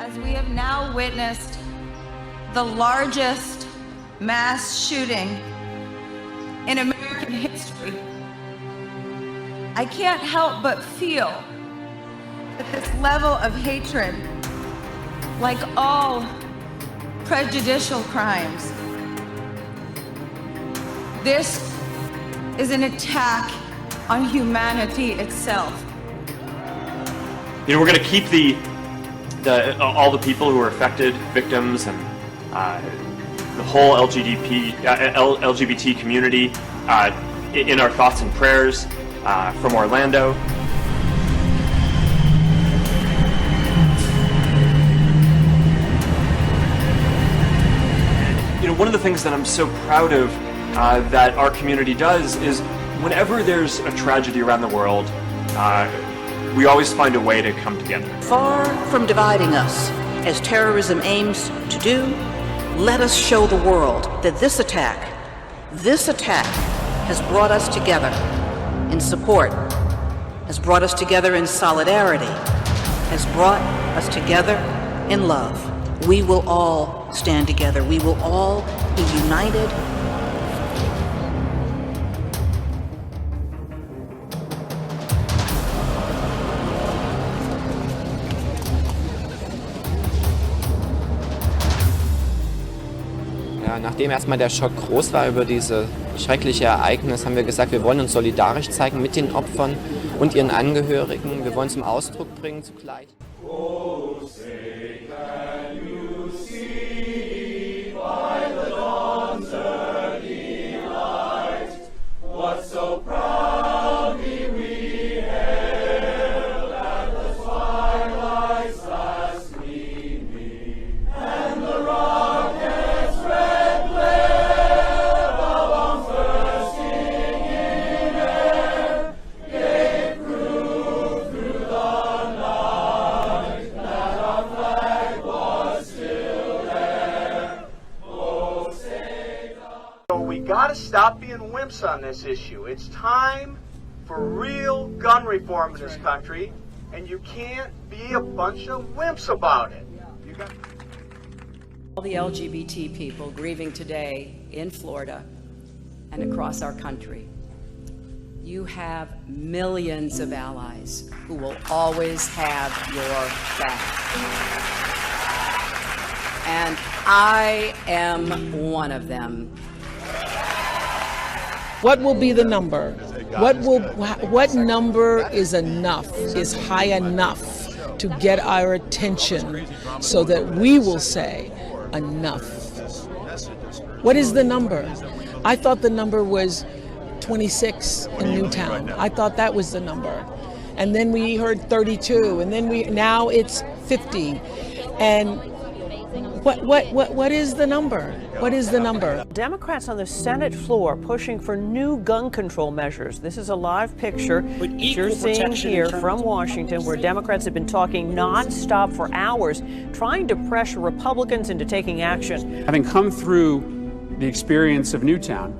as we have now witnessed the largest mass shooting in American history, I can't help but feel that this level of hatred, like all prejudicial crimes, this is an attack on humanity itself. You know, we're going to keep all the people who are affected, victims, and the whole LGBT community in our thoughts and prayers from Orlando. You know, one of the things that I'm so proud of that our community does is whenever there's a tragedy around the world, we always find a way to come together. Far from dividing us, as terrorism aims to do, let us show the world that this attack has brought us together in support, has brought us together in solidarity, has brought us together in love. We will all stand together. We will all be united. Ja, nachdem erstmal der Schock groß war über dieses schreckliche Ereignis, haben wir gesagt, wir wollen uns solidarisch zeigen mit den Opfern und ihren Angehörigen. Wir wollen zum Ausdruck bringen zugleich. Oh, say, can you see by the dawn's early light what so proudly we hailed at the twilight's last gleaming, and the rocket's red glare above bursting in air gave proof through the night that our flag was still there. Oh, say So we gotta stop being wimps on this issue. It's time for real gun reform in this country, and you can't be a bunch of wimps about it. All the LGBT people grieving today in Florida and across our country, you have millions of allies who will always have your back. And I am one of them. What will be the number? What number is enough, is high enough to get our attention so that we will say enough? What is the number? I thought the number was 26 in Newtown. I thought that was the number. And then we heard 32, and then now it's 50. And what is the number? What is the number? Democrats on the Senate floor pushing for new gun control measures. This is a live picture that you're seeing here from Washington, where Democrats have been talking nonstop for hours, trying to pressure Republicans into taking action. Having come through the experience of Newtown,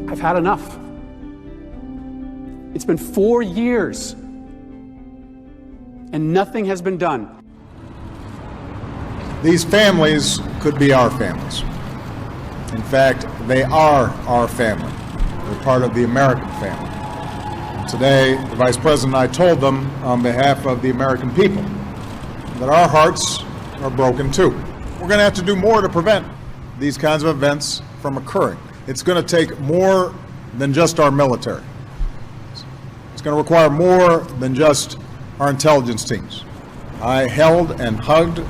I've had enough. It's been 4 years, and nothing has been done. These families could be our families. In fact, they are our family. They're part of the American family. Today, the Vice President and I told them on behalf of the American people that our hearts are broken too. We're going to have to do more to prevent these kinds of events from occurring. It's going to take more than just our military. It's going to require more than just our intelligence teams. I held and hugged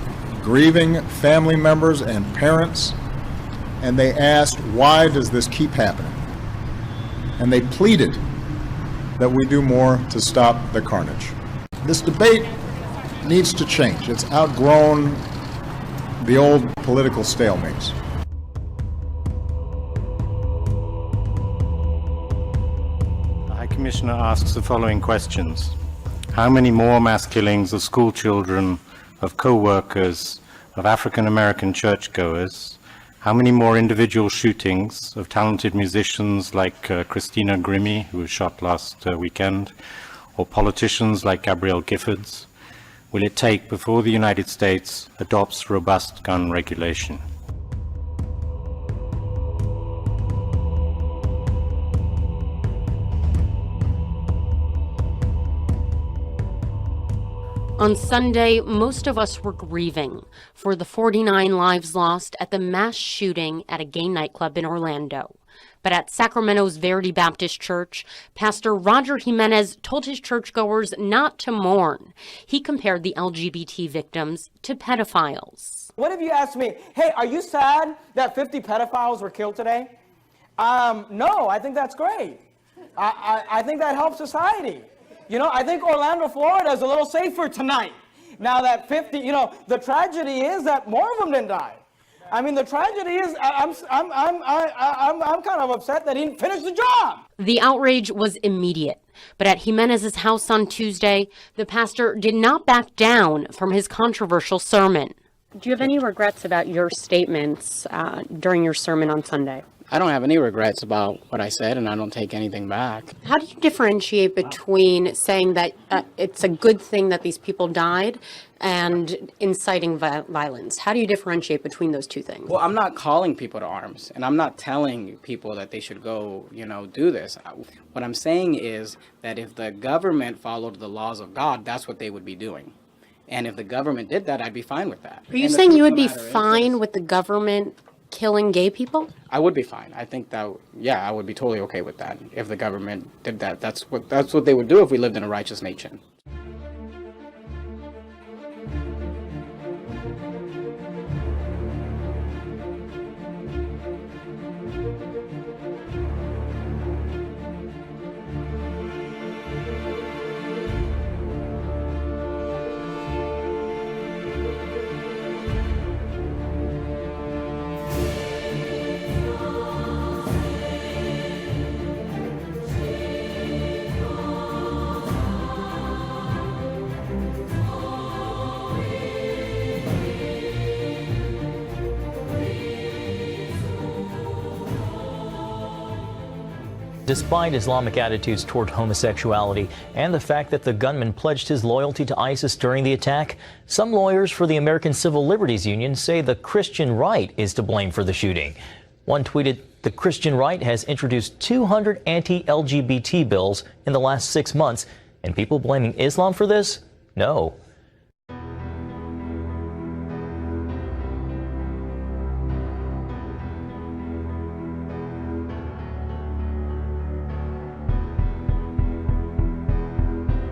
grieving family members and parents, and they asked, why does this keep happening? And they pleaded that we do more to stop the carnage. This debate needs to change. It's outgrown the old political stalemates. The High Commissioner asks the following questions. How many more mass killings of school children, of co-workers, of African-American churchgoers? How many more individual shootings of talented musicians like Christina Grimmie, who was shot last weekend, or politicians like Gabrielle Giffords? will it take before the United States adopts robust gun regulation? On Sunday, most of us were grieving for the 49 lives lost at the mass shooting at a gay nightclub in Orlando. But at Sacramento's Verity Baptist Church, Pastor Roger Jimenez told his churchgoers not to mourn. He compared the LGBT victims to pedophiles. What if you asked me, hey, are you sad that 50 pedophiles were killed today? No, I think that's great. I think that helps society. You know, I think Orlando, Florida is a little safer tonight. Now that 50, you know, the tragedy is that more of them didn't die. I mean, the tragedy is I'm kind of upset that he didn't finish the job. The outrage was immediate. But at Jimenez's house on Tuesday, the pastor did not back down from his controversial sermon. Do you have any regrets about your statements during your sermon on Sunday? I don't have any regrets about what I said, and I don't take anything back. How do you differentiate between saying that it's a good thing that these people died and inciting violence? How do you differentiate between those two things? Well, I'm not calling people to arms, and I'm not telling people that they should go, do this. What I'm saying is that if the government followed the laws of God, that's what they would be doing. And if the government did that, I'd be fine with that. Are you saying you would be fine with the government killing gay people? I would be fine. I think that, I would be totally okay with that. If the government did that, that's what they would do if we lived in a righteous nation. Despite Islamic attitudes toward homosexuality and the fact that the gunman pledged his loyalty to ISIS during the attack, some lawyers for the American Civil Liberties Union say the Christian right is to blame for the shooting. One tweeted, "The Christian right has introduced 200 anti-LGBT bills in the last 6 months, and people blaming Islam for this? No."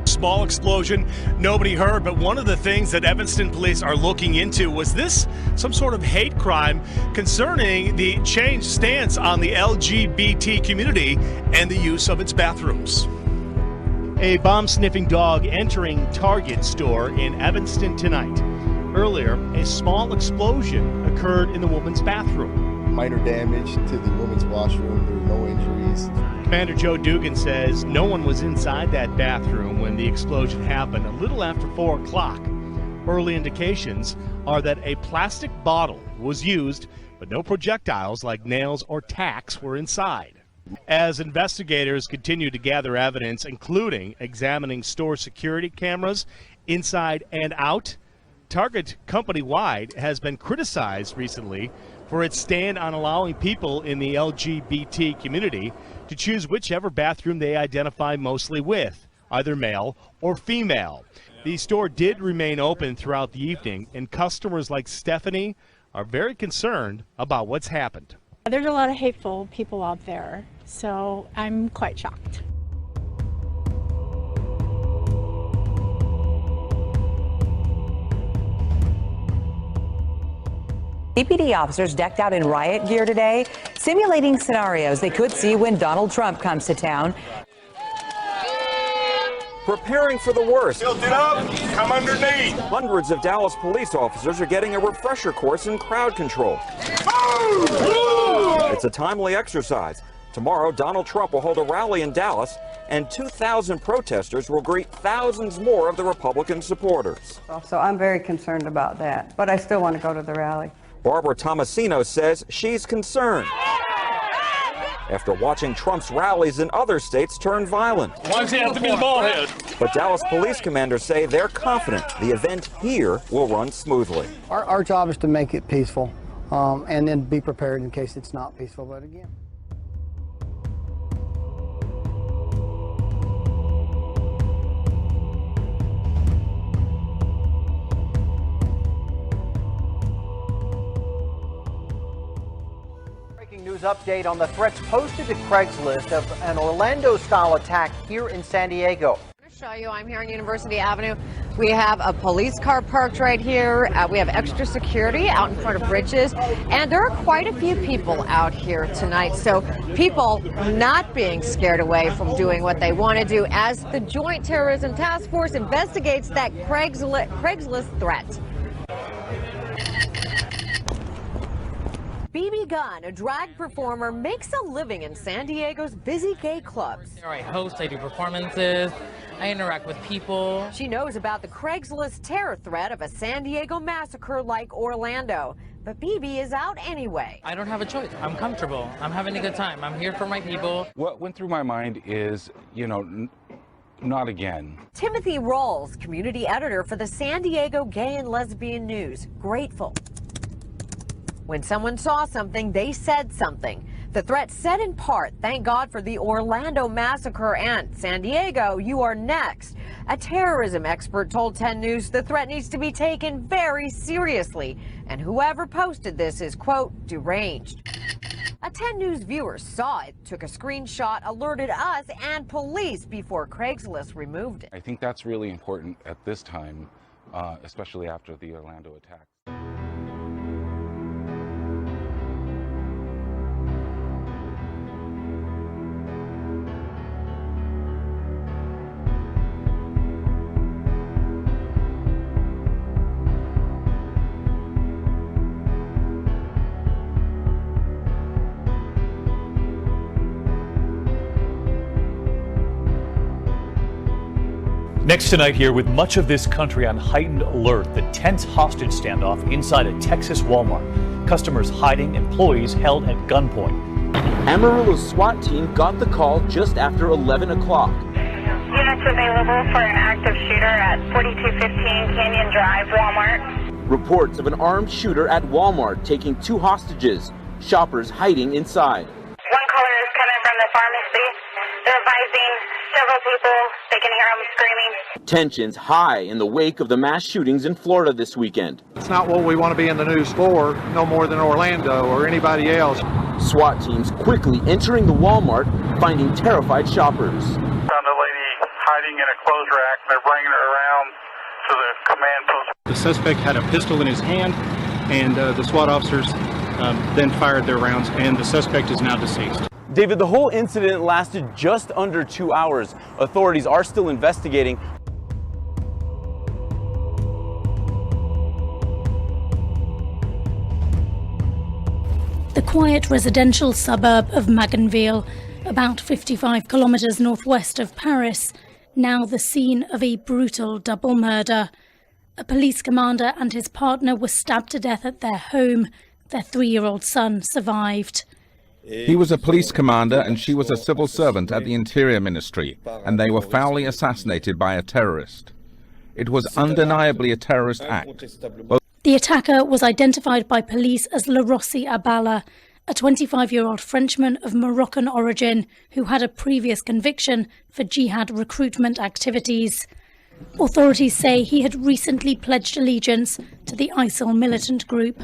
Small explosion, nobody hurt, but one of the things that Evanston police are looking into was this some sort of hate crime concerning the changed stance on the LGBT community and the use of its bathrooms. A bomb-sniffing dog entering Target store in Evanston tonight. Earlier, a small explosion occurred in the woman's bathroom. Minor damage to the women's washroom. There were no injuries. Commander Joe Dugan says no one was inside that bathroom when the explosion happened a little after 4 o'clock. Early indications are that a plastic bottle was used, but no projectiles like nails or tacks were inside. As investigators continue to gather evidence, including examining store security cameras inside and out, Target company-wide has been criticized recently for its stand on allowing people in the LGBT community to choose whichever bathroom they identify mostly with, either male or female. The store did remain open throughout the evening, and customers like Stephanie are very concerned about what's happened. There's a lot of hateful people out there, so I'm quite shocked. CPD officers decked out in riot gear today, simulating scenarios they could see when Donald Trump comes to town. Preparing for the worst. Tilt it up, come underneath. Hundreds of Dallas police officers are getting a refresher course in crowd control. It's a timely exercise. Tomorrow, Donald Trump will hold a rally in Dallas, and 2,000 protesters will greet thousands more of the Republican supporters. So I'm very concerned about that, but I still want to go to the rally. Barbara Tomasino says she's concerned after watching Trump's rallies in other states turn violent. Why does he have to be the ball head? But Dallas police commanders say they're confident the event here will run smoothly. Our job is to make it peaceful and then be prepared in case it's not peaceful. But again. News update on the threats posted to Craigslist of an Orlando-style attack here in San Diego. Show you, I'm here on University Avenue. We have a police car parked right here. We have extra security out in front of Bridges, and there are quite a few people out here tonight. So people not being scared away from doing what they want to do as the Joint Terrorism Task Force investigates that Craigslist threat. BB Gunn, a drag performer, makes a living in San Diego's busy gay clubs. I host, I do performances, I interact with people. She knows about the Craigslist terror threat of a San Diego massacre like Orlando. But BB is out anyway. I don't have a choice. I'm comfortable. I'm having a good time. I'm here for my people. What went through my mind is, not again. Timothy Rawls, community editor for the San Diego Gay and Lesbian News, grateful. When someone saw something, they said something. The threat said in part, thank God for the Orlando massacre and San Diego, you are next. A terrorism expert told 10 News the threat needs to be taken very seriously. And whoever posted this is, quote, deranged. A 10 News viewer saw it, took a screenshot, alerted us and police before Craigslist removed it. I think that's really important at this time, especially after the Orlando attack. Next tonight here, with much of this country on heightened alert, the tense hostage standoff inside a Texas Walmart. Customers hiding, employees held at gunpoint. Amarillo's SWAT team got the call just after 11 o'clock. Units available for an active shooter at 4215 Canyon Drive, Walmart. Reports of an armed shooter at Walmart taking 2 hostages, shoppers hiding inside. One caller is coming from the pharmacy. They're advising several people. They can hear them screaming. Tensions high in the wake of the mass shootings in Florida this weekend. It's not what we want to be in the news for, no more than Orlando or anybody else. SWAT teams quickly entering the Walmart, finding terrified shoppers. Found a lady hiding in a clothes rack. They're bringing her around to the command post. The suspect had a pistol in his hand, and the SWAT officers then fired their rounds, and the suspect is now deceased. David, the whole incident lasted just under 2 hours. Authorities are still investigating. The quiet residential suburb of Maganville, about 55 kilometers northwest of Paris, now the scene of a brutal double murder. A police commander and his partner were stabbed to death at their home. Their 3-year-old son survived. He was a police commander and she was a civil servant at the Interior Ministry, and they were foully assassinated by a terrorist. It was undeniably a terrorist act. The attacker was identified by police as Larossi Abala, a 25-year-old Frenchman of Moroccan origin who had a previous conviction for jihad recruitment activities. Authorities say he had recently pledged allegiance to the ISIL militant group.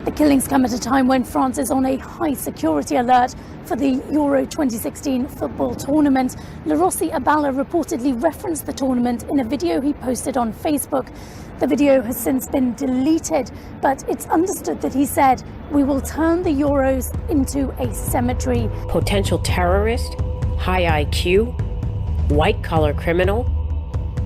The killings come at a time when France is on a high security alert for the Euro 2016 football tournament. Larossi Abala reportedly referenced the tournament in a video he posted on Facebook. The video has since been deleted, but it's understood that he said, "We will turn the Euros into a cemetery." Potential terrorist, high IQ, white-collar criminal.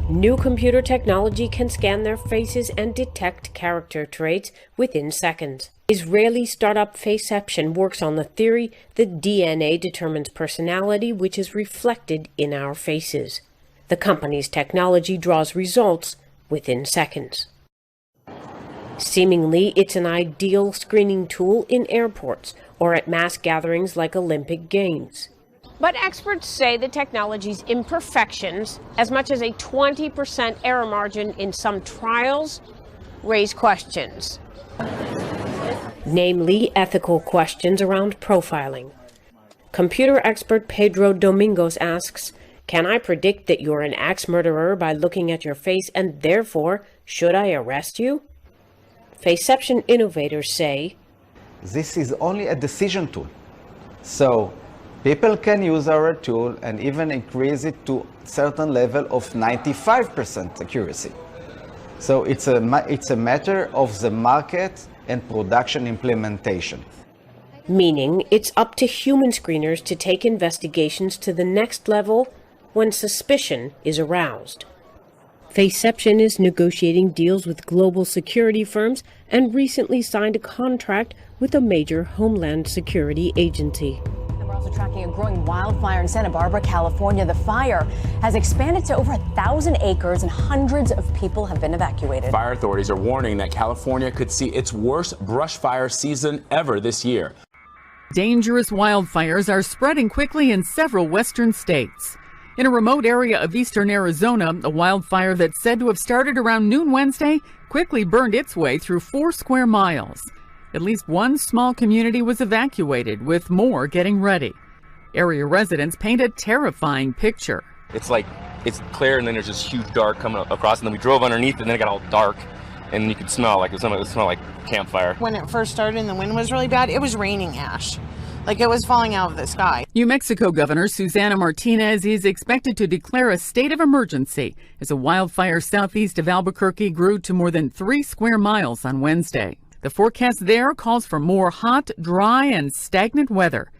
New computer technology can scan their faces and detect character traits within seconds. Israeli startup Faceception works on the theory that DNA determines personality, which is reflected in our faces. The company's technology draws results within seconds. Seemingly, it's an ideal screening tool in airports or at mass gatherings like Olympic Games. But experts say the technology's imperfections, as much as a 20% error margin in some trials, raise questions. Namely, ethical questions around profiling. Computer expert Pedro Domingos asks, can I predict that you're an axe murderer by looking at your face, and therefore, should I arrest you? Faceception innovators say, this is only a decision tool. So people can use our tool and even increase it to a certain level of 95% accuracy. So it's a matter of the market and production implementation. Meaning it's up to human screeners to take investigations to the next level when suspicion is aroused. Faceception is negotiating deals with global security firms and recently signed a contract with a major homeland security agency. We're also tracking a growing wildfire in Santa Barbara, California. The fire has expanded to over 1,000 acres and hundreds of people have been evacuated. Fire authorities are warning that California could see its worst brush fire season ever this year. Dangerous wildfires are spreading quickly in several western states. In a remote area of eastern Arizona, a wildfire that's said to have started around noon Wednesday quickly burned its way through 4 square miles. At least one small community was evacuated, with more getting ready. Area residents paint a terrifying picture. It's like, it's clear and then there's this huge dark coming across, and then we drove underneath and then it got all dark and you could smell like it smelled like campfire. When it first started and the wind was really bad, it was raining ash. Like it was falling out of the sky. New Mexico Governor Susana Martinez is expected to declare a state of emergency as a wildfire southeast of Albuquerque grew to more than 3 square miles on Wednesday. The forecast there calls for more hot, dry, and stagnant weather.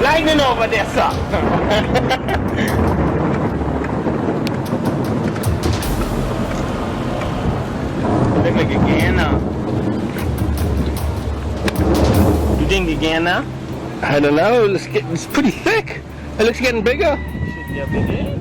Lightning over there, sir. Look like again now. You think again now? I don't know. It's pretty thick. It looks getting bigger. Should be a big